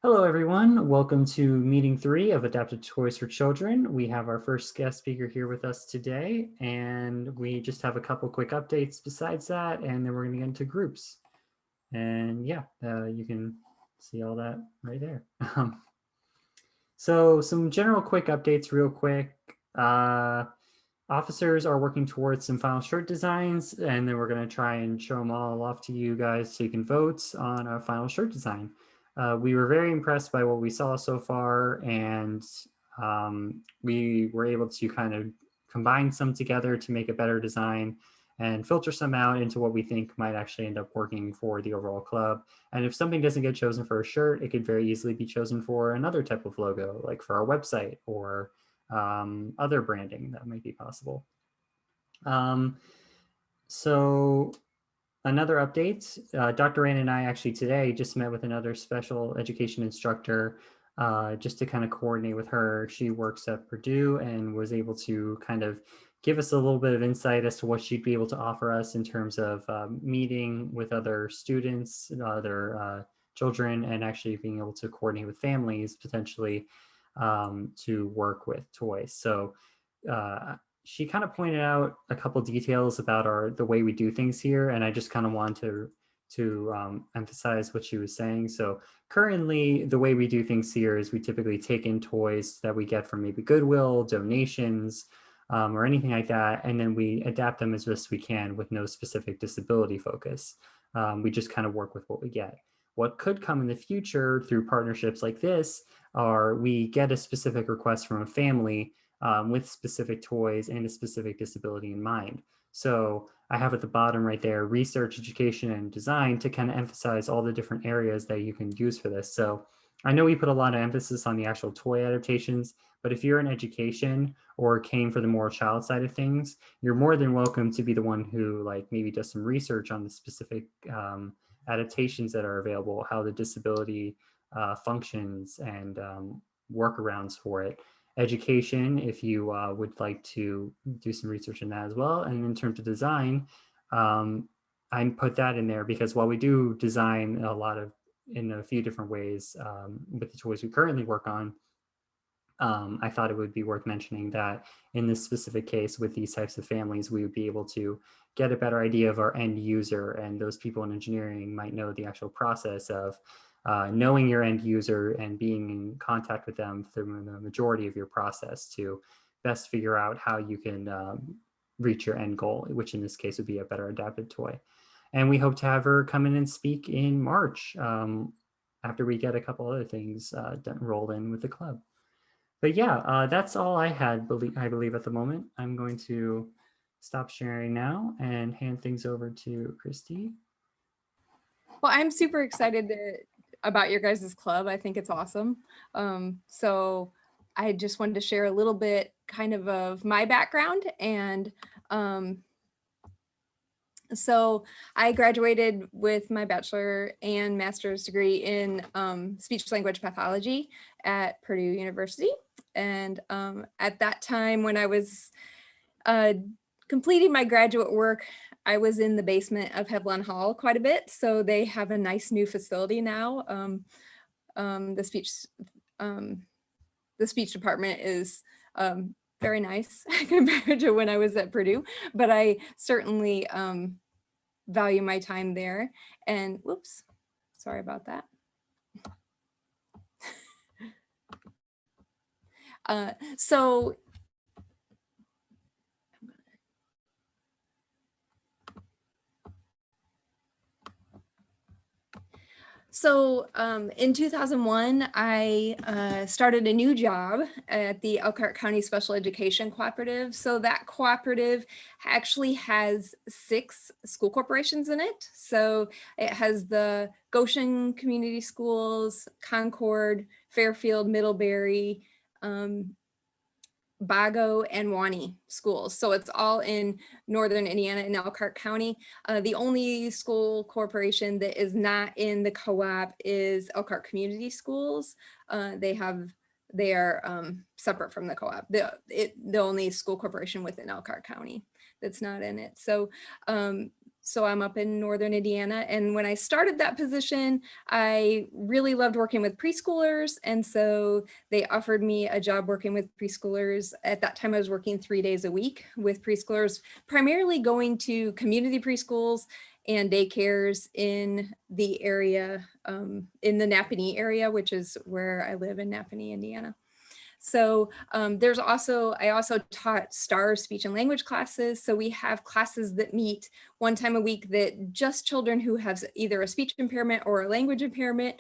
Hello, everyone. Welcome to meeting 3 of Adaptive Toys for Children. We have our first guest speaker here with us today, and we just have a couple quick updates besides that, and then we're going to get into groups. And yeah, you can see all that right there. So some general quick updates real quick. Officers are working towards some final shirt designs, and then we're going to try and show them all off to you guys so you can vote on our final shirt design. We were very impressed by what we saw so far, and we were able to kind of combine some together to make a better design and filter some out into what we think might actually end up working for the overall club. And if something doesn't get chosen for a shirt, it could very easily be chosen for another type of logo, like for our website or other branding that might be possible. So another update, Dr. Ann and I actually today just met with another special education instructor just to kind of coordinate with her. She works at Purdue and was able to kind of give us a little bit of insight as to what she'd be able to offer us in terms of meeting with other students, other children, and actually being able to coordinate with families potentially to work with toys. So she kind of pointed out a couple details about the way we do things here, and I just kind of wanted to emphasize what she was saying. So currently, the way we do things here is we typically take in toys that we get from maybe Goodwill, donations, or anything like that, and then we adapt them as best we can with no specific disability focus. We just kind of work with what we get. What could come in the future through partnerships like this are we get a specific request from a family with specific toys and a specific disability in mind. So I have at the bottom right there, research, education, and design to kind of emphasize all the different areas that you can use for this. So I know we put a lot of emphasis on the actual toy adaptations, but if you're in education or came for the more child side of things, you're more than welcome to be the one who like maybe does some research on the specific adaptations that are available, how the disability functions and workarounds for it. Education, if you would like to do some research in that as well. And in terms of design, I put that in there because while we do design in a few different ways with the toys we currently work on, I thought it would be worth mentioning that in this specific case with these types of families, we would be able to get a better idea of our end user, and those people in engineering might know the actual process of knowing your end user and being in contact with them through the majority of your process to best figure out how you can reach your end goal, which in this case would be a better adapted toy. And we hope to have her come in and speak in March after we get a couple other things rolled in with the club. But yeah, that's all I had, I believe at the moment. I'm going to stop sharing now and hand things over to Kristi. Well, I'm super excited about your guys' club. I think it's awesome. So I just wanted to share a little bit kind of my background. And so I graduated with my bachelor and master's degree in speech language pathology at Purdue University. And at that time when I was completing my graduate work, I was in the basement of Headland Hall quite a bit. So they have a nice new facility now. The speech department is very nice compared to when I was at Purdue, but I certainly value my time there. And whoops, sorry about that. So in 2001, I started a new job at the Elkhart County Special Education Cooperative. So that cooperative actually has 6 school corporations in it. So it has the Goshen Community Schools, Concord, Fairfield, Middlebury, Bago, and Wani schools. So it's all in northern Indiana in Elkhart County. The only school corporation that is not in the co-op is Elkhart Community Schools. They are separate from the co-op. The only school corporation within Elkhart County that's not in it. So So I'm up in Northern Indiana. And when I started that position, I really loved working with preschoolers. And so they offered me a job working with preschoolers. At that time, I was working 3 days a week with preschoolers, primarily going to community preschools and daycares in the area, in the Napanee area, which is where I live in Napanee, Indiana. So I also taught STAR speech and language classes. So we have classes that meet one time a week that just children who have either a speech impairment or a language impairment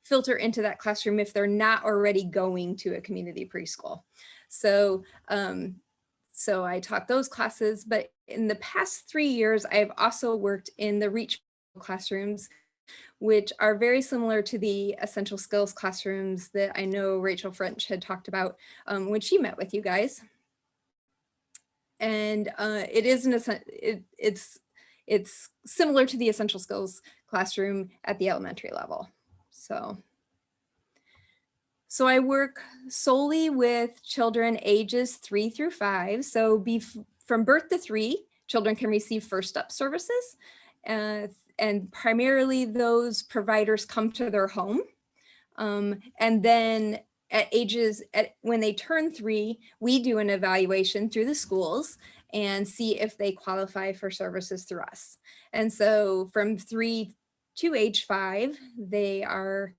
filter into that classroom if they're not already going to a community preschool. So, so I taught those classes, but in the past 3 years, I've also worked in the REACH classrooms, which are very similar to the essential skills classrooms that I know Rachel French had talked about when she met with you guys. And it's similar to the essential skills classroom at the elementary level. So I work solely with children ages 3 through 5. So from birth to 3, children can receive First Step services. And primarily those providers come to their home. And then when they turn 3, we do an evaluation through the schools and see if they qualify for services through us. And so from 3 to age 5, they are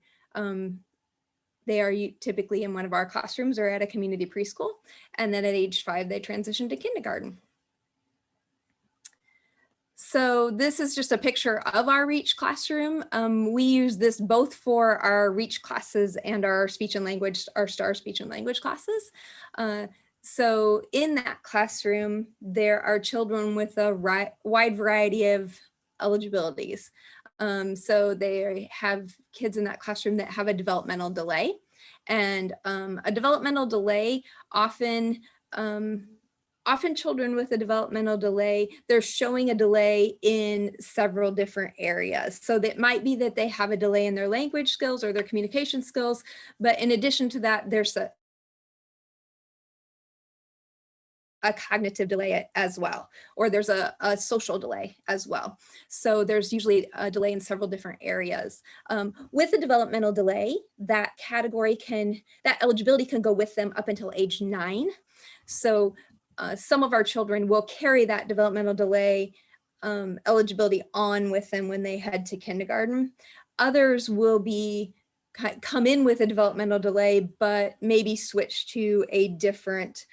typically in one of our classrooms or at a community preschool. And then at age 5, they transition to kindergarten. So this is just a picture of our REACH classroom. We use this both for our REACH classes and our speech and language, our STAR speech and language classes. So in that classroom, there are children with a wide variety of eligibilities. So they have kids in that classroom that have a developmental delay. And a developmental delay often children with a developmental delay, they're showing a delay in several different areas. So that might be that they have a delay in their language skills or their communication skills. But in addition to that, there's a cognitive delay as well, or there's a social delay as well. So there's usually a delay in several different areas. With a developmental delay, that eligibility can go with them up until age 9. So some of our children will carry that developmental delay eligibility on with them when they head to kindergarten. Others will come in with a developmental delay, but maybe switch to a different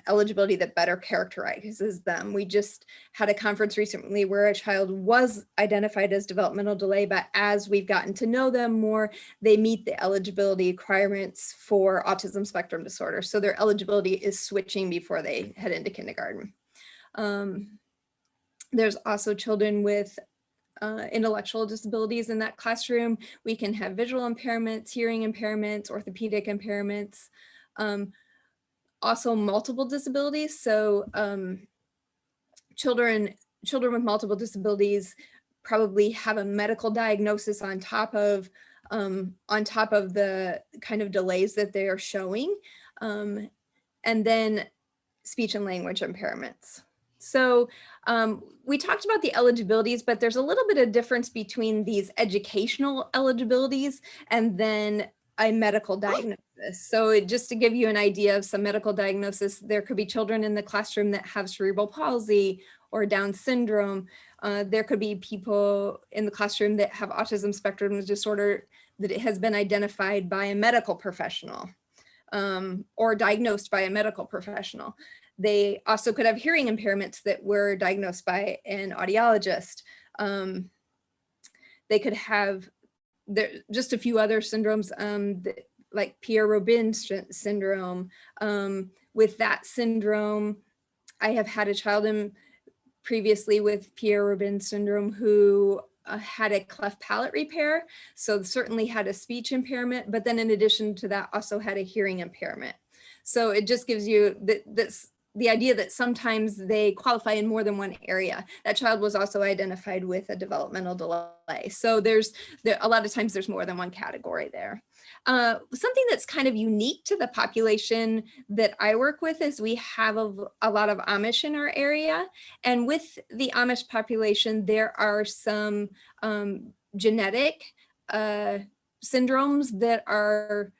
eligibility that better characterizes them. We just had a conference recently where a child was identified as developmental delay, but as we've gotten to know them more, they meet the eligibility requirements for autism spectrum disorder. So their eligibility is switching before they head into kindergarten. There's also children with intellectual disabilities in that classroom. We can have visual impairments, hearing impairments, orthopedic impairments, also multiple disabilities. So children with multiple disabilities probably have a medical diagnosis on top of the kind of delays that they are showing, and then speech and language impairments. So we talked about the eligibilities, but there's a little bit of difference between these educational eligibilities and then a medical diagnosis. So just to give you an idea of some medical diagnosis, there could be children in the classroom that have cerebral palsy or Down syndrome. There could be people in the classroom that have autism spectrum disorder that it has been identified by a medical professional or diagnosed by a medical professional. They also could have hearing impairments that were diagnosed by an audiologist. They could have just a few other syndromes like Pierre-Robin syndrome. With that syndrome, I have had a child previously with Pierre-Robin syndrome who had a cleft palate repair. So certainly had a speech impairment, but then in addition to that also had a hearing impairment. So it just gives you the idea that sometimes they qualify in more than one area. That child was also identified with a developmental delay. So a lot of times there's more than one category there. Something that's kind of unique to the population that I work with is we have a lot of Amish in our area. And with the Amish population, there are some genetic syndromes that are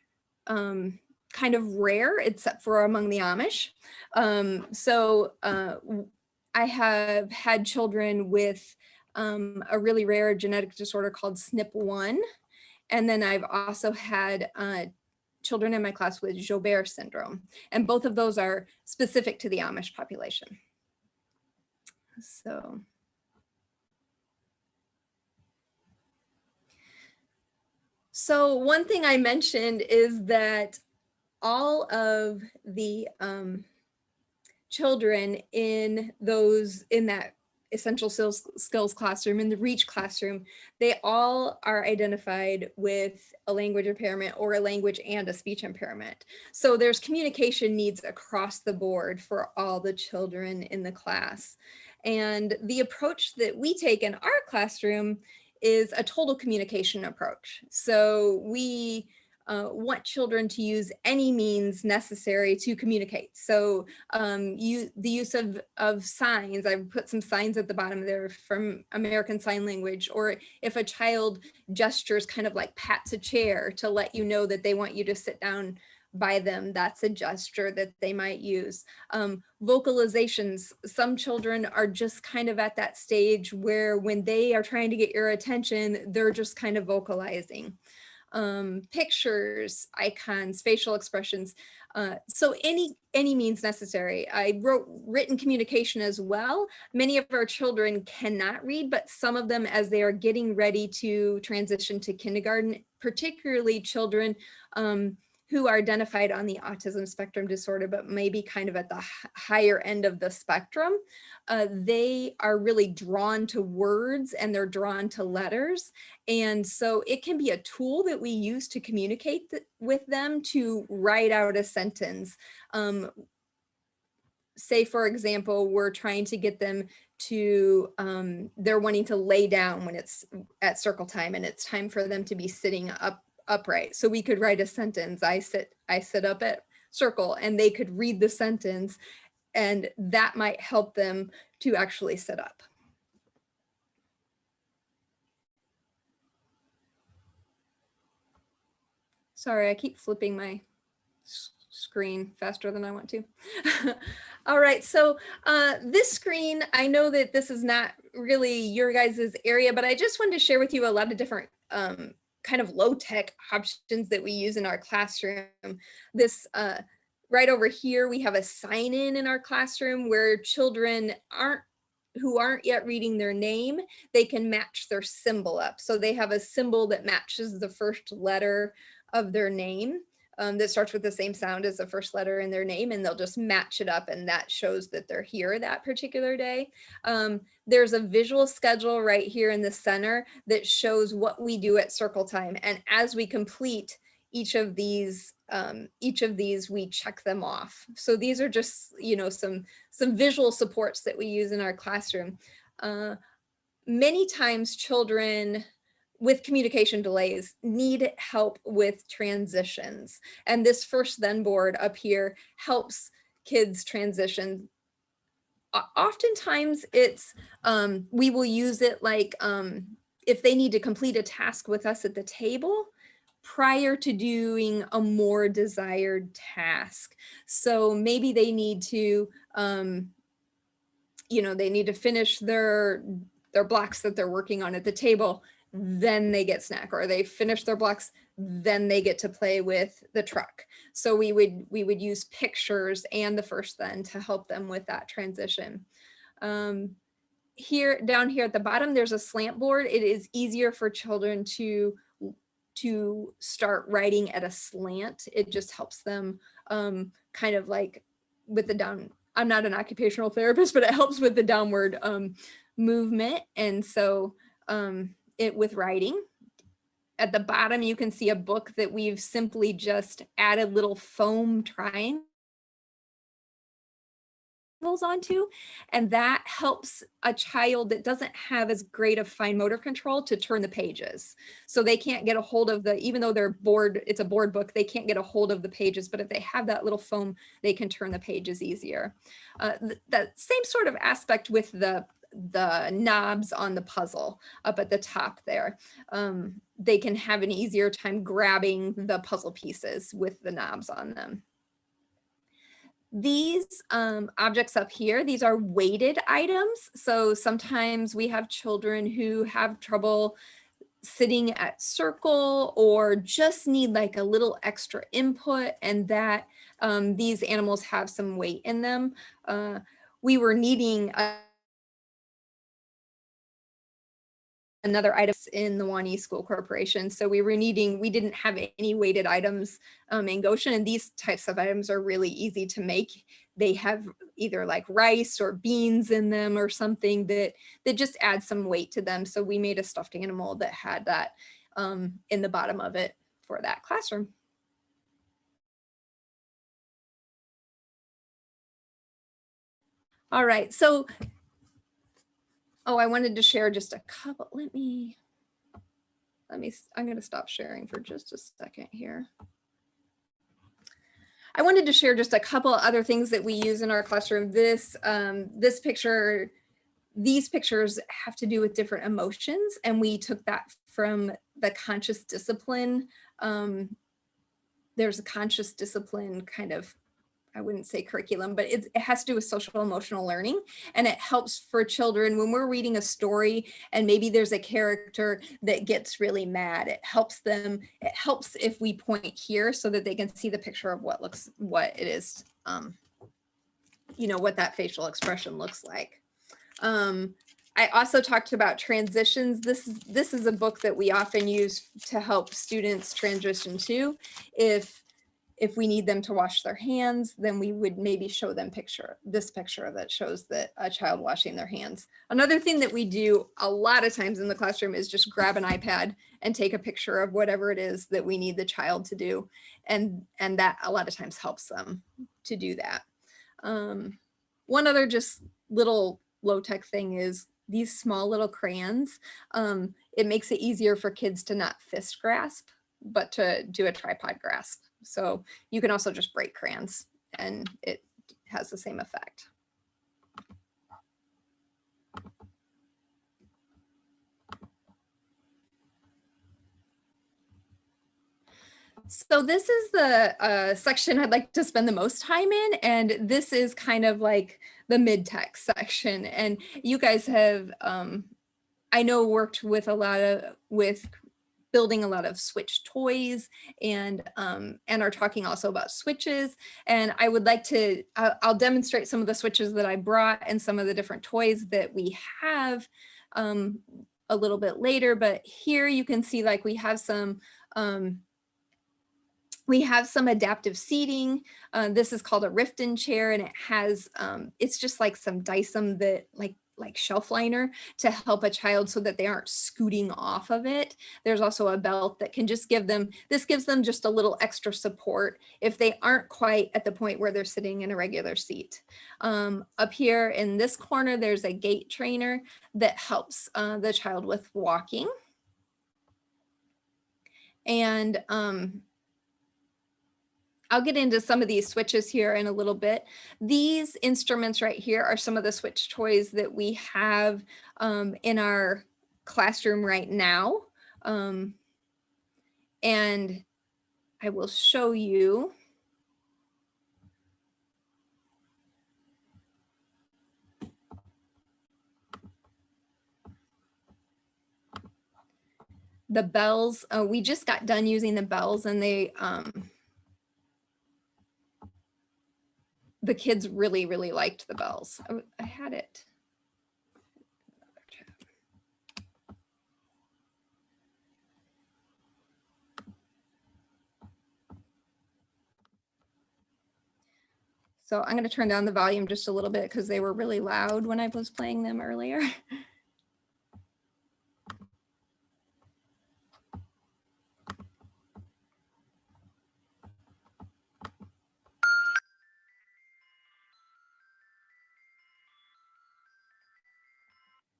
kind of rare, except for among the Amish. I have had children with a really rare genetic disorder called SNP1. And then I've also had children in my class with Joubert syndrome. And both of those are specific to the Amish population. So one thing I mentioned is that all of the children in that essential skills classroom, in the REACH classroom, they all are identified with a language impairment or a language and a speech impairment. So there's communication needs across the board for all the children in the class. And the approach that we take in our classroom is a total communication approach. So we want children to use any means necessary to communicate. So the use of signs, I've put some signs at the bottom there from American Sign Language, or if a child gestures kind of like pats a chair to let you know that they want you to sit down by them, that's a gesture that they might use. Vocalizations, some children are just kind of at that stage where when they are trying to get your attention, they're just kind of vocalizing. Pictures, icons, facial expressions. So any means necessary. I wrote written communication as well. Many of our children cannot read, but some of them, as they are getting ready to transition to kindergarten, particularly children who are identified on the autism spectrum disorder, but maybe kind of at the higher end of the spectrum, they are really drawn to words and they're drawn to letters. And so it can be a tool that we use to communicate with them to write out a sentence. Say, for example, we're trying to get them to, they're wanting to lay down when it's at circle time and it's time for them to be sitting upright. So we could write a sentence, I sit up at circle, and they could read the sentence, and that might help them to actually sit up. Sorry, I keep flipping my screen faster than I want to. All right, so this screen, I know that this is not really your guys' area, but I just wanted to share with you a lot of different kind of low-tech options that we use in our classroom. This right over here, we have a sign-in in our classroom where children who aren't yet reading their name, they can match their symbol up. So they have a symbol that matches the first letter of their name that starts with the same sound as the first letter in their name, and they'll just match it up, and that shows that they're here that particular day. There's a visual schedule right here in the center that shows what we do at circle time, and as we complete each of these, we check them off. So these are just, you know, some visual supports that we use in our classroom. Many times children with communication delays need help with transitions. And this first then board up here helps kids transition. Oftentimes it's, we will use it like if they need to complete a task with us at the table prior to doing a more desired task. So maybe they need to, you know, they need to finish their blocks that they're working on at the table, then they get snack, or they finish their blocks, then they get to play with the truck. So we would use pictures and the first then to help them with that transition. Here, down here at the bottom, there's a slant board. It is easier for children to start writing at a slant. It just helps them kind of like with the down, I'm not an occupational therapist, but it helps with the downward movement. And so with writing. At the bottom, you can see a book that we've simply just added little foam triangles onto, and that helps a child that doesn't have as great of fine motor control to turn the pages. So they can't get a hold of the, even though they're board, it's a board book, they can't get a hold of the pages, but if they have that little foam, they can turn the pages easier. That same sort of aspect with the knobs on the puzzle up at the top there. They can have an easier time grabbing the puzzle pieces with the knobs on them. These objects up here, these are weighted items. So sometimes we have children who have trouble sitting at circle or just need like a little extra input, and that these animals have some weight in them. We were needing another item in the Wani School Corporation. So we didn't have any weighted items in Goshen, and these types of items are really easy to make. They have either like rice or beans in them or something that just adds some weight to them. So we made a stuffed animal that had that in the bottom of it for that classroom. All right, so I wanted to share just a couple. I'm going to stop sharing for just a second here. I wanted to share just a couple other things that we use in our classroom. These pictures have to do with different emotions, and we took that from the conscious discipline. There's a conscious discipline kind of, I wouldn't say curriculum, but it has to do with social emotional learning. And it helps for children when we're reading a story and maybe there's a character that gets really mad. It helps if we point here so that they can see the picture of what it is, what that facial expression looks like. I also talked about transitions. This is a book that we often use to help students transition to. If we need them to wash their hands, then we would maybe show them this picture that shows that a child washing their hands. Another thing that we do a lot of times in the classroom is just grab an iPad and take a picture of whatever it is that we need the child to do. And that a lot of times helps them to do that. One other just little low-tech thing is these small little crayons. It makes it easier for kids to not fist grasp, but to do a tripod grasp. So you can also just break crayons and it has the same effect. So this is the section I'd like to spend the most time in, and this is kind of like the mid-text section. And you guys have, I know, worked with building a lot of switch toys and are talking also about switches. And I would like to, I'll demonstrate some of the switches that I brought and some of the different toys that we have a little bit later. But here you can see like we have some adaptive seating. This is called a Riften chair, and it has, it's just like some Dyson that like shelf liner to help a child so that they aren't scooting off of it. There's also a belt that can just this gives them just a little extra support if they aren't quite at the point where they're sitting in a regular seat. Up here in this corner, there's a gait trainer that helps the child with walking. And I'll get into some of these switches here in a little bit. These instruments right here are some of the switch toys that we have in our classroom right now. And I will show you. The bells, we just got done using the bells, and the kids really, really liked the bells. I had it. So I'm going to turn down the volume just a little bit because they were really loud when I was playing them earlier.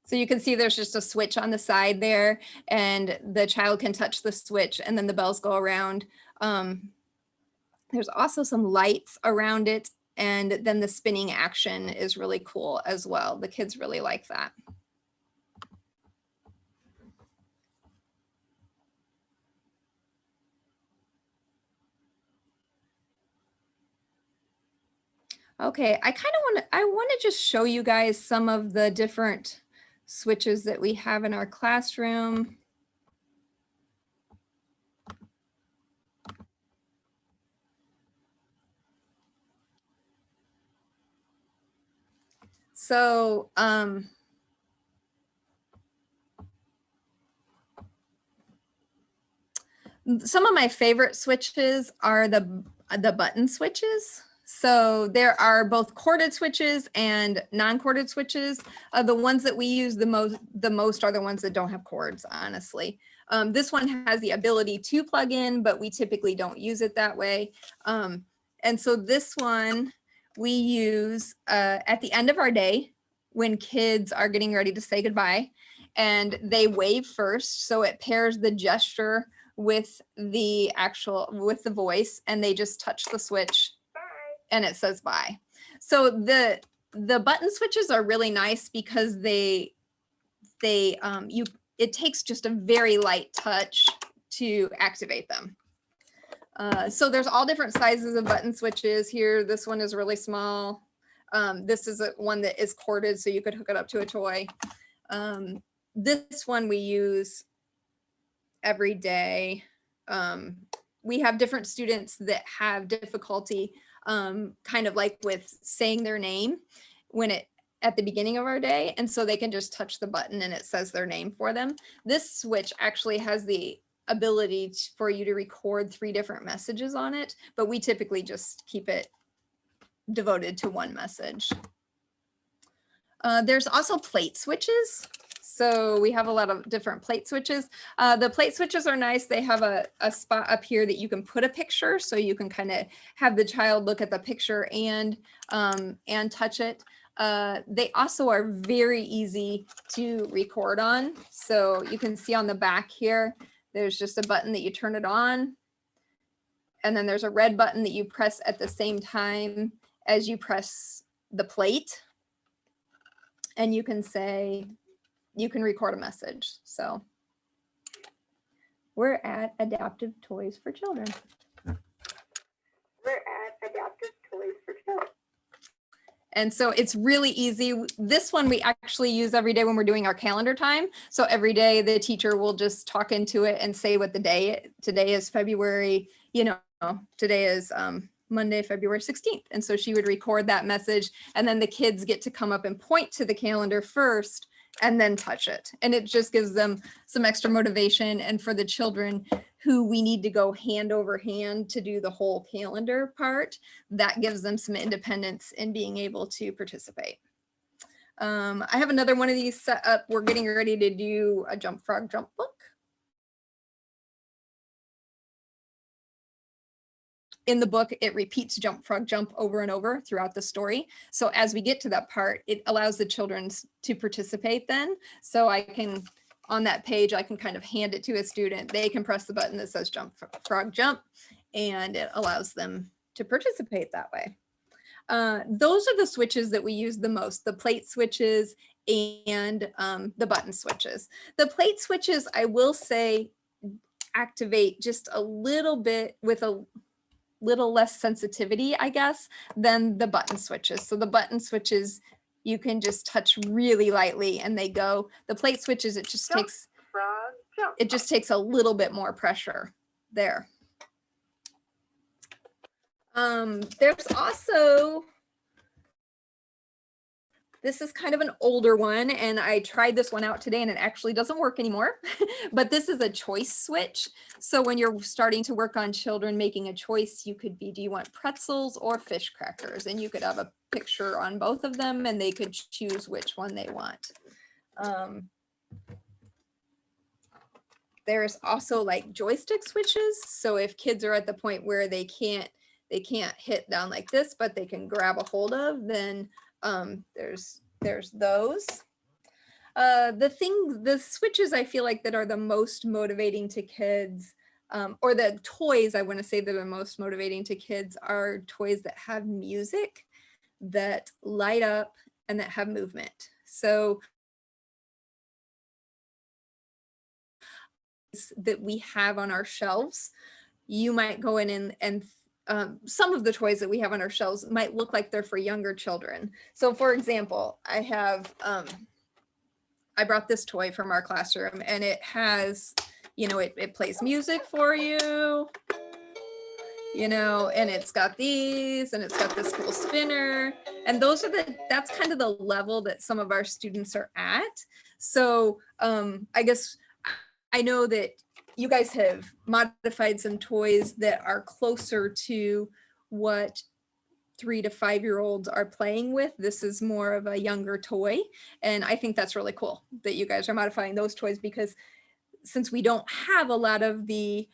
So you can see there's just a switch on the side there, and the child can touch the switch and then the bells go around. There's also some lights around it, and then the spinning action is really cool as well. The kids really like that. Okay, I want to just show you guys some of the different switches that we have in our classroom. So, some of my favorite switches are the button switches. So there are both corded switches and non-corded switches. The ones that we use the most are the ones that don't have cords, honestly. This one has the ability to plug in, but we typically don't use it that way. And so this one we use at the end of our day when kids are getting ready to say goodbye, and they wave first. So it pairs the gesture with the voice, and they just touch the switch and it says bye. So the button switches are really nice because it takes just a very light touch to activate them. So there's all different sizes of button switches here. This one is really small. This is one that is corded, so you could hook it up to a toy. This one we use every day. We have different students that have difficulty kind of like with saying their name at the beginning of our day, and so they can just touch the button and it says their name for them. This switch actually has the ability for you to record 3 different messages on it, but we typically just keep it devoted to one message. There's also plate switches. So we have a lot of different plate switches. The plate switches are nice. They have a spot up here that you can put a picture, so you can kind of have the child look at the picture and touch it. They also are very easy to record on. So you can see on the back here, there's just a button that you turn it on. And then there's a red button that you press at the same time as you press the plate. And you can record a message. So we're at Adaptive Toys for Children. And so it's really easy. This one we actually use every day when we're doing our calendar time. So every day the teacher will just talk into it and say what today is February, today is Monday, February 16th. And so she would record that message, and then the kids get to come up and point to the calendar first and then touch it. And it just gives them some extra motivation. And for the children who we need to go hand over hand to do the whole calendar part, that gives them some independence in being able to participate. I have another one of these set up. We're getting ready to do a Jump Frog Jump book. In the book, it repeats Jump Frog Jump over and over throughout the story. So as we get to that part, it allows the children to participate then. So on that page, I can kind of hand it to a student. They can press the button that says Jump Frog Jump, and it allows them to participate that way. Those are the switches that we use the most, the plate switches and the button switches. The plate switches, I will say, activate just a little bit with a little less sensitivity, I guess, than the button switches. So the button switches, you can just touch really lightly and they go. The plate switches, it just takes a little bit more pressure there. There's also, this is kind of an older one, and I tried this one out today and it actually doesn't work anymore, but this is a choice switch. So when you're starting to work on children making a choice, you could be, do you want pretzels or fish crackers? And you could have a picture on both of them and they could choose which one they want. There's also like joystick switches. So if kids are at the point where they can't hit down like this, but they can grab a hold of, then there's those. The switches I feel like that are the most motivating to kids, or the toys I want to say that are most motivating to kids, are toys that have music, that light up, and that have movement. So that we have on our shelves, you might go in and some of the toys that we have on our shelves might look like they're for younger children. So for example, I have, I brought this toy from our classroom, and it has, you know, it plays music for you, you know, and it's got these, and it's got this cool spinner. And that's kind of the level that some of our students are at. So I guess I know that you guys have modified some toys that are closer to what 3 to 5-year-olds are playing with. This is more of a younger toy. And I think that's really cool that you guys are modifying those toys, because since we don't have a lot of the,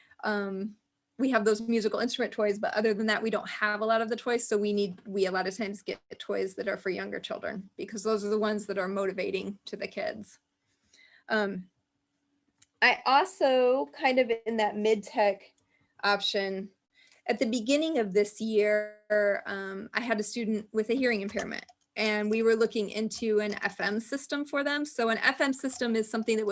we have those musical instrument toys, but other than that, we don't have a lot of the toys. So we a lot of times get toys that are for younger children, because those are the ones that are motivating to the kids. I also, kind of in that mid-tech option, at the beginning of this year, I had a student with a hearing impairment, and we were looking into an FM system for them. So an FM system is something that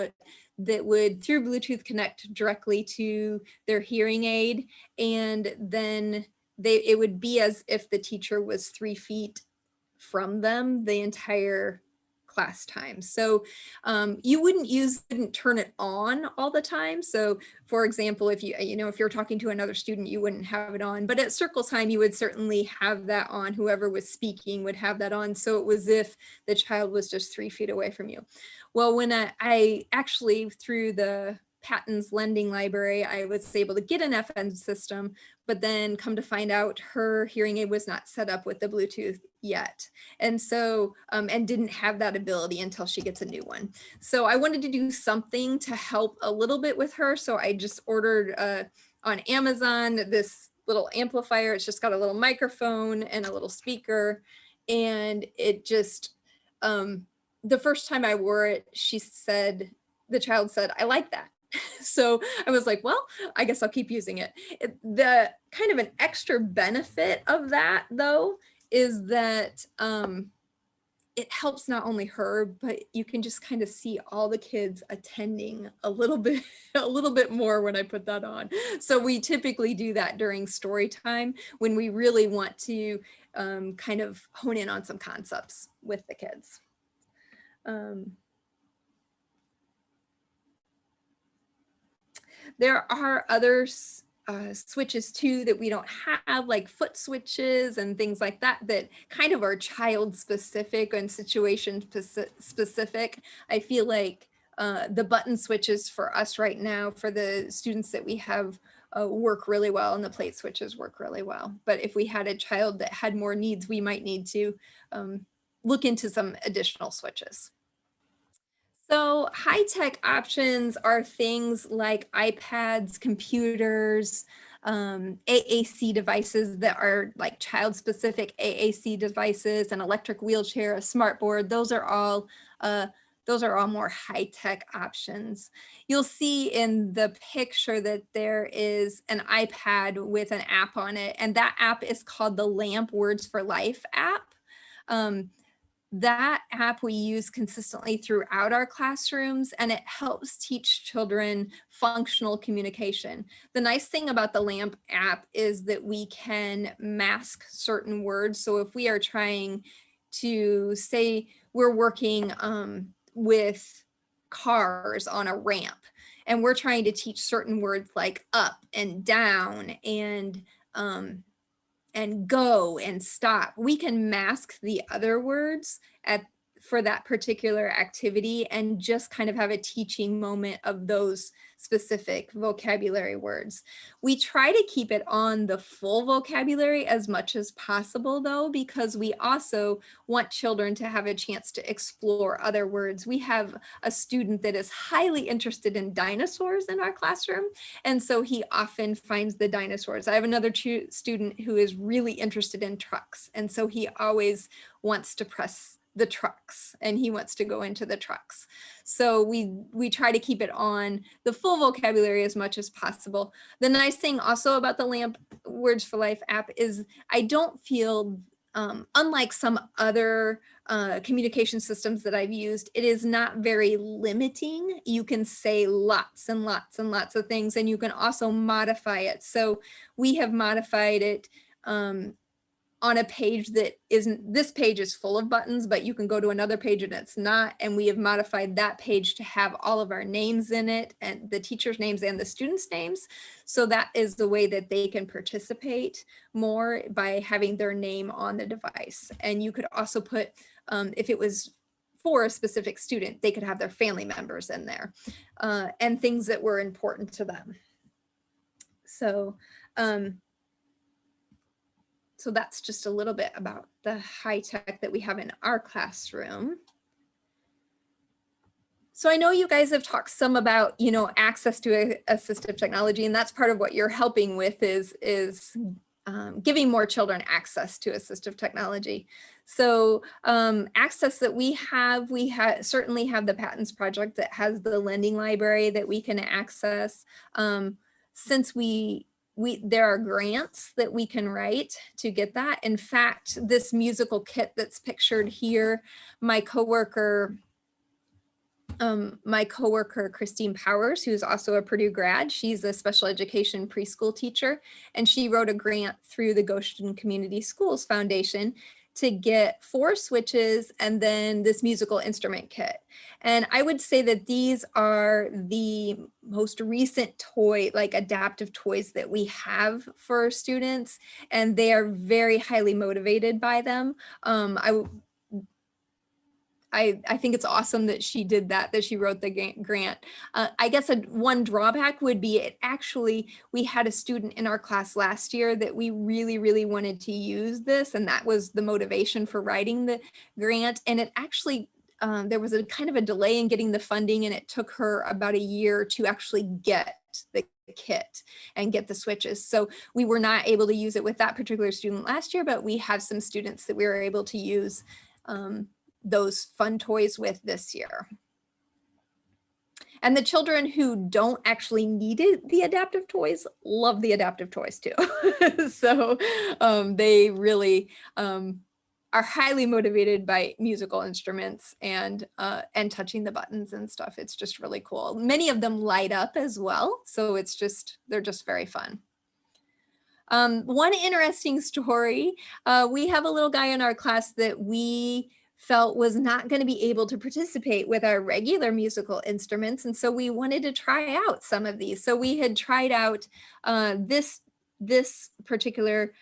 would through Bluetooth connect directly to their hearing aid, and then it would be as if the teacher was 3 feet from them the entire class time. So you wouldn't turn it on all the time. So for example, if if you're talking to another student, you wouldn't have it on, but at circle time, you would certainly have that on. Whoever was speaking would have that on. So it was if the child was just 3 feet away from you. Well, when I actually, through the Patton's lending library, I was able to get an FM system, but then come to find out her hearing aid was not set up with the Bluetooth yet. And so, and didn't have that ability until she gets a new one. So I wanted to do something to help a little bit with her. So I just ordered on Amazon this little amplifier. It's just got a little microphone and a little speaker. And it just, the first time I wore it, the child said, "I like that." So I was like, well, I guess I'll keep using it. The kind of an extra benefit of that, though, is that it helps not only her, but you can just kind of see all the kids attending a little bit, a little bit more when I put that on. So we typically do that during story time when we really want to kind of hone in on some concepts with the kids. There are other switches too that we don't have, like foot switches and things like that, that kind of are child specific and situation specific. I feel like the button switches for us right now, for the students that we have, work really well, and the plate switches work really well. But if we had a child that had more needs, we might need to look into some additional switches. So high-tech options are things like iPads, computers, AAC devices that are like child-specific AAC devices, an electric wheelchair, a smart board. Those are all more high-tech options. You'll see in the picture that there is an iPad with an app on it, and that app is called the LAMP Words for Life app. That app we use consistently throughout our classrooms, and it helps teach children functional communication. The nice thing about the LAMP app is that we can mask certain words. So if we are trying to say we're working with cars on a ramp, and we're trying to teach certain words like up and down and go and stop, we can mask the other words for that particular activity and just kind of have a teaching moment of those specific vocabulary words. We try to keep it on the full vocabulary as much as possible, though, because we also want children to have a chance to explore other words. We have a student that is highly interested in dinosaurs in our classroom, and so he often finds the dinosaurs. I have another student who is really interested in trucks, and so he always wants to press the trucks, and he wants to go into the trucks. So we try to keep it on the full vocabulary as much as possible. The nice thing also about the LAMP Words for Life app is I don't feel, unlike some other communication systems that I've used, it is not very limiting. You can say lots and lots and lots of things, and you can also modify it. So we have modified it on a page that isn't, this page is full of buttons, but you can go to another page and it's not. And we have modified that page to have all of our names in it, and the teachers' names and the students' names. So that is the way that they can participate more, by having their name on the device. And you could also put, if it was for a specific student, they could have their family members in there, and things that were important to them. So, so that's just a little bit about the high tech that we have in our classroom. So I know you guys have talked some about, you know, access to assistive technology, and that's part of what you're helping with is giving more children access to assistive technology. So access that we certainly have the Patents Project that has the lending library that we can access. Since there are grants that we can write to get that. In fact, this musical kit that's pictured here, my coworker Christine Powers, who's also a Purdue grad, she's a special education preschool teacher, and she wrote a grant through the Goshen Community Schools Foundation to get 4 switches and then this musical instrument kit. And I would say that these are the most recent adaptive toys that we have for students, and they are very highly motivated by them. I think it's awesome that she did that she wrote the grant. I guess one drawback would be we had a student in our class last year that we really, really wanted to use this, and that was the motivation for writing the grant. And it actually, there was a kind of a delay in getting the funding, and it took her about a year to actually get the kit and get the switches. So we were not able to use it with that particular student last year, but we have some students that we were able to use those fun toys with this year. And the children who don't actually need the adaptive toys love the adaptive toys too. So they really are highly motivated by musical instruments and touching the buttons and stuff. It's just really cool. Many of them light up as well. So they're just very fun. One interesting story, we have a little guy in our class that we felt was not going to be able to participate with our regular musical instruments. And so we wanted to try out some of these. So we had tried out this particular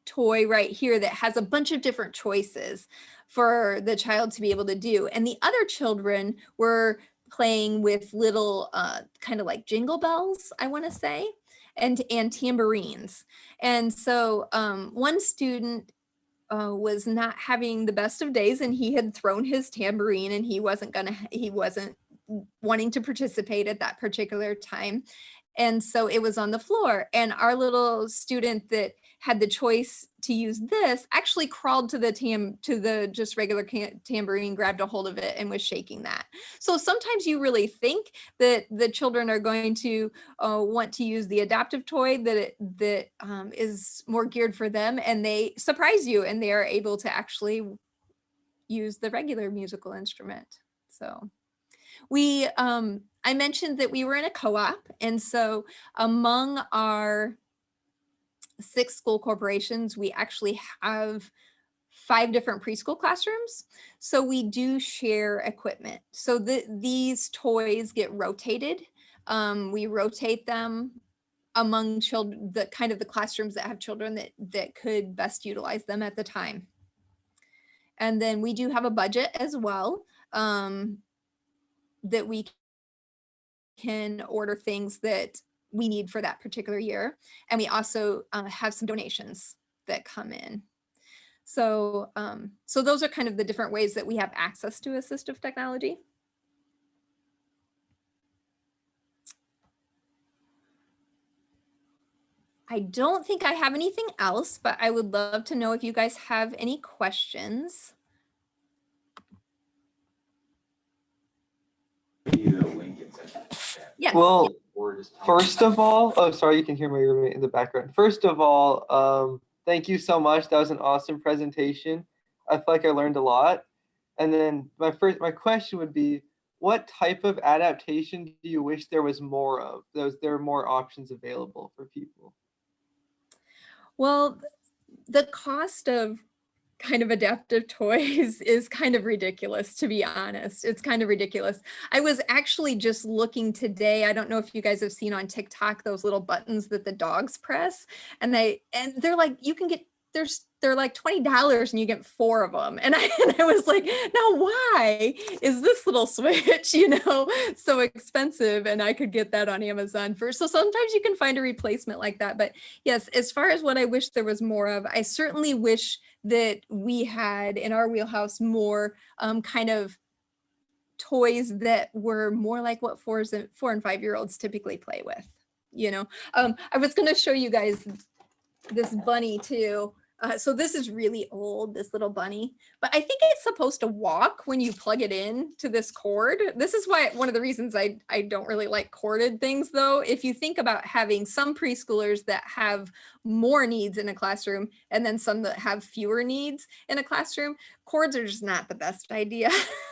toy right here that has a bunch of different choices for the child to be able to do. And the other children were playing with little kind of like jingle bells, I want to say, and tambourines. And so one student was not having the best of days, and he had thrown his tambourine, and he wasn't wanting to participate at that particular time. And so it was on the floor, and our little student that had the choice to use this actually crawled to the just regular tambourine, grabbed a hold of it, and was shaking that. So sometimes you really think that the children are going to want to use the adaptive toy that is more geared for them, and they surprise you, and they are able to actually use the regular musical instrument. So I mentioned that we were in a co-op, and so among our 6 school corporations, we actually have 5 different preschool classrooms. So we do share equipment. So these toys get rotated. We rotate them among children, the classrooms that have children that could best utilize them at the time. And then we do have a budget as well, that we can order things that we need for that particular year. And we also have some donations that come in. So, so those are kind of the different ways that we have access to assistive technology. I don't think I have anything else, but I would love to know if you guys have any questions. Yes. Well, first of all, oh, sorry, you can hear my roommate in the background. First of all, thank you so much. That was an awesome presentation. I feel like I learned a lot. And then my question would be, what type of adaptation do you wish there was more of? There are more options available for people. Well, the cost of kind of adaptive toys is kind of ridiculous, to be honest. It's kind of ridiculous. I was actually just looking today. I don't know if you guys have seen on TikTok those little buttons that the dogs press, and they're like, you can get, they're like $20 and you get 4 of them. And I was like, now why is this little switch, so expensive? And I could get that on Amazon first. So sometimes you can find a replacement like that. But yes, as far as what I wish there was more of, I certainly wish that we had in our wheelhouse more kind of toys that were more like what 4 and 5-year-olds typically play with. I was going to show you guys this bunny too. So this is really old, this little bunny, but I think it's supposed to walk when you plug it in to this cord. This is why one of the reasons I don't really like corded things, though. If you think about having some preschoolers that have more needs in a classroom and then some that have fewer needs in a classroom, cords are just not the best idea.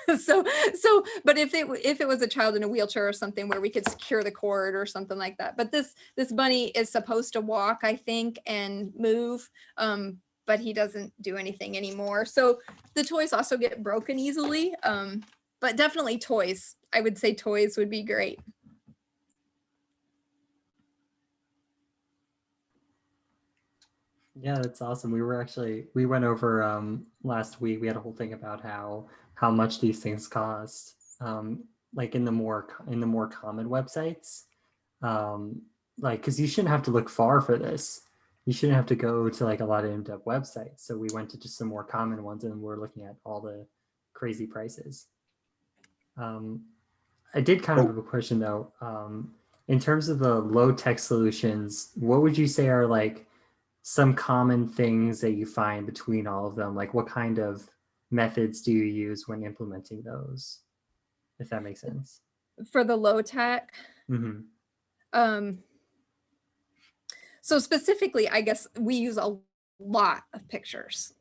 But if it was a child in a wheelchair or something where we could secure the cord or something like that. But this bunny is supposed to walk, I think, and move. But he doesn't do anything anymore. So the toys also get broken easily. But definitely toys. I would say toys would be great. Yeah, that's awesome. We went over last week. We had a whole thing about how much these things cost. Like in the more common websites. Like, because you shouldn't have to look far for this. You shouldn't have to go to like a lot of in-depth websites. So we went to just some more common ones and we're looking at all the crazy prices. I did kind of have a question though. In terms of the low-tech solutions, what would you say are like some common things that you find between all of them? Like what kind of methods do you use when implementing those, if that makes sense? For the low tech? Mm-hmm. So specifically, I guess we use a lot of pictures.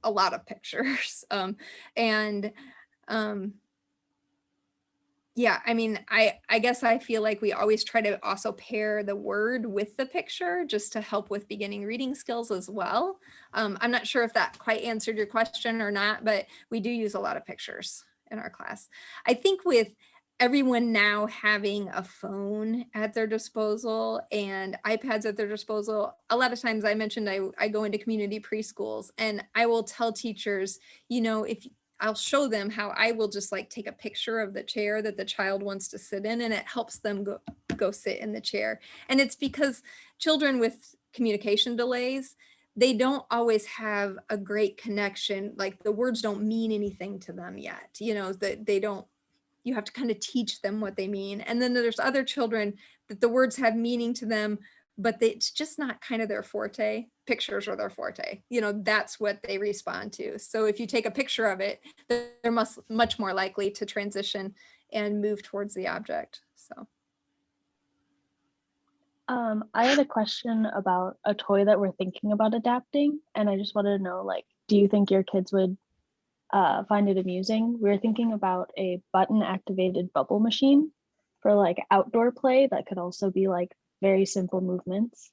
Yeah, I mean, I guess I feel like we always try to also pair the word with the picture just to help with beginning reading skills as well. I'm not sure if that quite answered your question or not, but we do use a lot of pictures in our class. I think with everyone now having a phone at their disposal and iPads at their disposal, a lot of times I mentioned I go into community preschools and I will tell teachers, if I'll show them how I will just like take a picture of the chair that the child wants to sit in, and it helps them go sit in the chair. And it's because children with communication delays, they don't always have a great connection. Like the words don't mean anything to them yet, that they don't, you have to kind of teach them what they mean. And then there's other children that the words have meaning to them, but it's just not kind of their forte. Pictures are their forte. That's what they respond to. So if you take a picture of it, they're much more likely to transition and move towards the object. So. I had a question about a toy that we're thinking about adapting, and I just wanted to know, like, do you think your kids would find it amusing? We were thinking about a button-activated bubble machine for like outdoor play that could also be like very simple movements.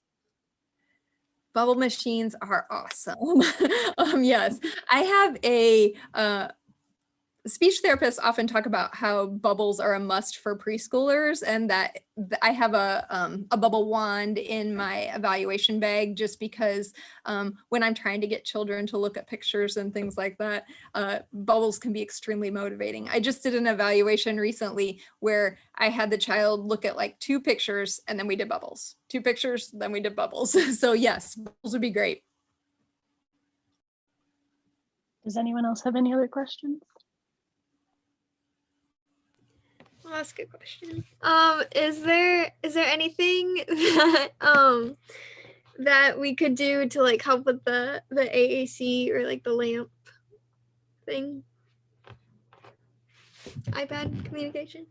Bubble machines are awesome. Yes, I have a speech therapists often talk about how bubbles are a must for preschoolers, and that I have a bubble wand in my evaluation bag just because when I'm trying to get children to look at pictures and things like that, bubbles can be extremely motivating. I just did an evaluation recently where I had the child look at like 2 pictures and then we did bubbles. 2 pictures, then we did bubbles. So yes, bubbles would be great. Does anyone else have any other questions? Well, that's a good question. Is there anything that that we could do to like help with the AAC or like the lamp thing? iPad communication?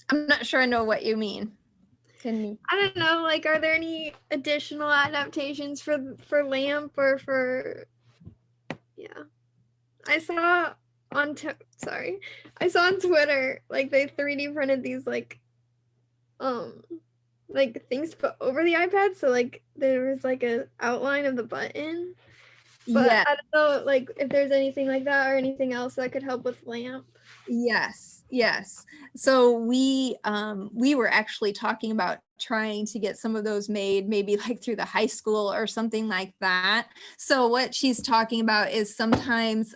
I'm not sure I know what you mean. Can you? I don't know, like are there any additional adaptations for lamp or for yeah. I saw on I saw on Twitter like they 3D printed these um like things to put over the iPad, so like there was like a outline of the button. But Yeah. I don't know like if there's anything like that or anything else that could help with lamp. Yes, yes. So we were actually talking about trying to get some of those made, maybe like through the high school or something like that. So what she's talking about is sometimes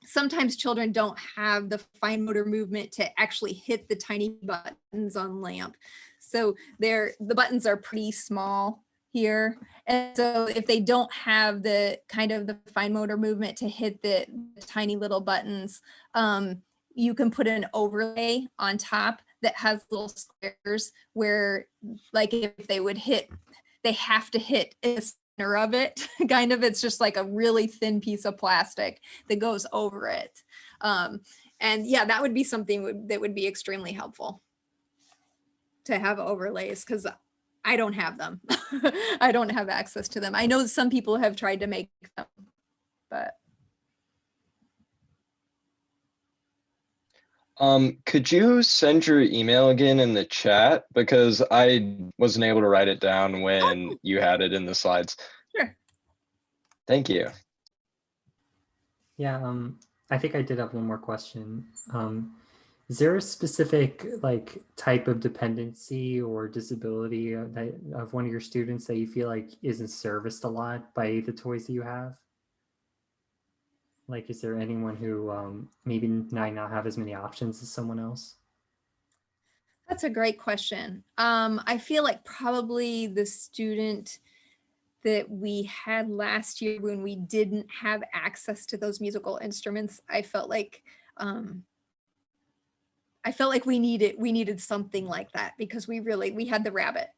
sometimes children don't have the fine motor movement to actually hit the tiny buttons on lamp. So the buttons are pretty small here. And so if they don't have the kind of the fine motor movement to hit the tiny little buttons, you can put an overlay on top that has little squares where like if they would hit, they have to hit a center of it. Kind of, it's just like a really thin piece of plastic that goes over it. And yeah, that would be something that would be extremely helpful to have overlays, because I don't have them. I don't have access to them. I know some people have tried to make them, but. Could you send your email again in the chat? Because I wasn't able to write it down when you had it in the slides. Sure. Thank you. Yeah, I think I did have one more question. Is there a specific like type of dependency or disability of one of your students that you feel like isn't serviced a lot by the toys that you have? Like, is there anyone who maybe might not have as many options as someone else? That's a great question. I feel like probably the student that we had last year when we didn't have access to those musical instruments, I felt like we needed something like that, because we had the rabbit.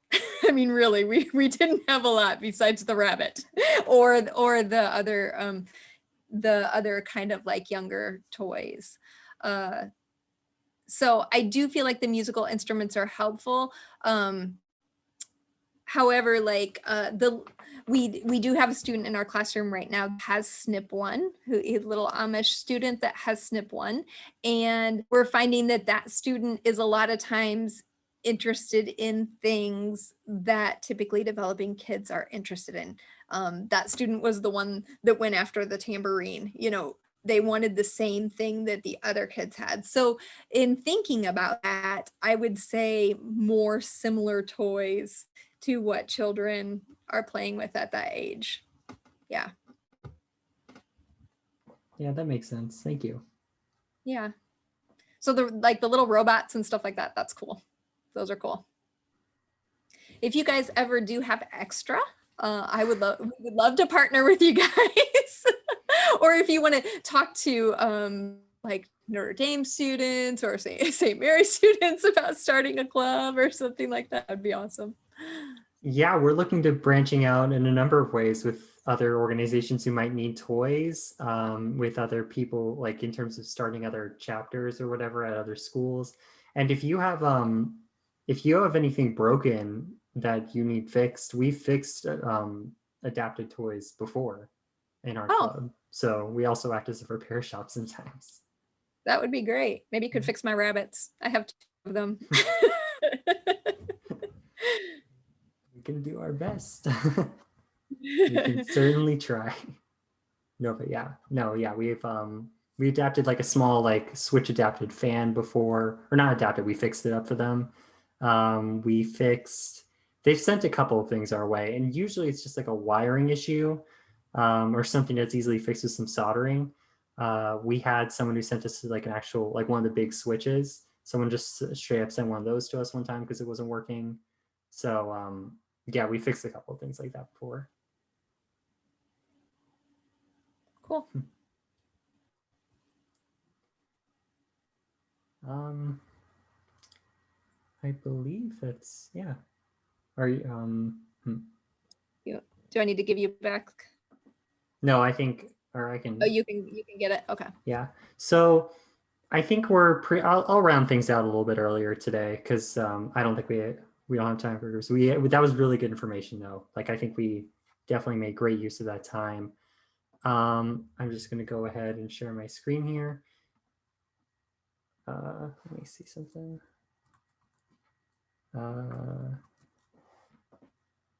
I mean, really, we didn't have a lot besides the rabbit or the other kind of like younger toys. So I do feel like the musical instruments are helpful. However, like we do have a student in our classroom right now that has SNP1, who is a little Amish student that has SNP1, and we're finding that student is a lot of times interested in things that typically developing kids are interested in. That student was the one that went after the tambourine. You know, they wanted the same thing that the other kids had. So in thinking about that, I would say more similar toys to what children are playing with at that age. Yeah. Yeah, that makes sense. Thank you. Yeah. So the little robots and stuff like that, that's cool. Those are cool. If you guys ever do have extra, we would love to partner with you guys. Or if you want to talk to like Notre Dame students or St. Mary students about starting a club or something like that, that'd be awesome. Yeah, we're looking to branching out in a number of ways with other organizations who might need toys, with other people, like in terms of starting other chapters or whatever at other schools. And if you have anything broken that you need fixed, we've fixed adapted toys before in our club. So we also act as a repair shop sometimes. That would be great. Maybe you could fix my rabbits. I have 2 of them. We can do our best. We can certainly try. No, but yeah, we adapted like a small like switch adapted fan before, or not adapted, we fixed it up for them. They've sent a couple of things our way, and usually it's just like a wiring issue, or something that's easily fixed with some soldering. We had someone who sent us like an actual, like one of the big switches. Someone just straight up sent one of those to us one time because it wasn't working. So yeah, we fixed a couple of things like that before. Cool. I believe that's, yeah. Are you, Do I need to give you back? no, I think, or I can, Oh, you can get it. Okay. yeah. So I think I'll round things out a little bit earlier today because I don't think we don't have time for groups. That was really good information though. Like I think we definitely made great use of that time. I'm just gonna go ahead and share my screen here. Let me see something.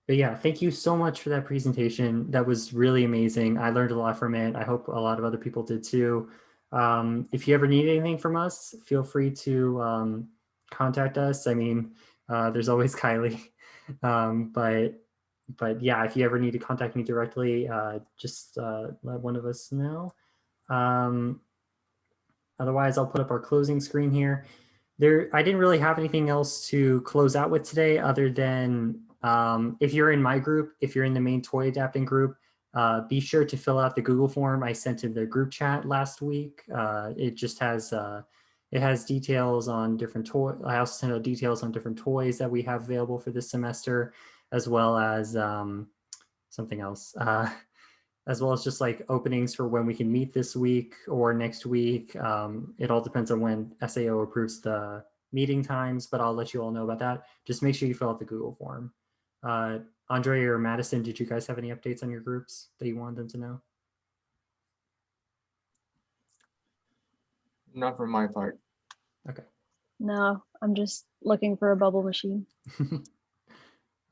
But yeah, thank you so much for that presentation. That was really amazing. I learned a lot from it. I hope a lot of other people did too. If you ever need anything from us, feel free to contact us. I mean, there's always Kylie. But yeah, if you ever need to contact me directly, just let one of us know. Otherwise, I'll put up our closing screen here. I didn't really have anything else to close out with today other than if you're in my group, if you're in the main toy adapting group, be sure to fill out the Google form I sent in the group chat last week. It just has it has details on different toys. I also sent out details on different toys that we have available for this semester, as well as something else. As well as just like openings for when we can meet this week or next week. It all depends on when SAO approves the meeting times, but I'll let you all know about that. Just make sure you fill out the Google form. Andre or Madison, did you guys have any updates on your groups that you wanted them to know? Not from my part. Okay. No, I'm just looking for a bubble machine.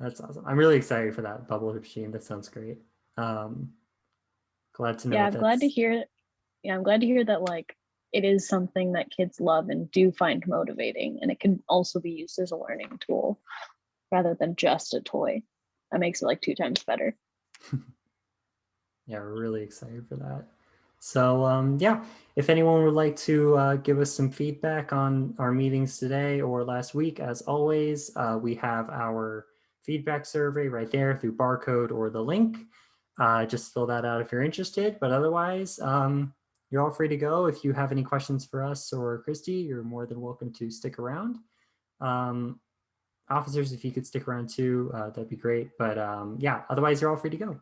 That's awesome. I'm really excited for that bubble machine. That sounds great. Glad to know. Yeah, I'm glad to hear. Yeah, I'm glad to hear that like it is something that kids love and do find motivating, and it can also be used as a learning tool rather than just a toy. That makes it like 2 times better. Yeah, we're really excited for that. So yeah, if anyone would like to give us some feedback on our meetings today or last week, as always, we have our feedback survey right there through barcode or the link. Just fill that out if you're interested, but otherwise, you're all free to go. If you have any questions for us or Kristi, you're more than welcome to stick around. Officers, if you could stick around too, that'd be great. But yeah, otherwise you're all free to go.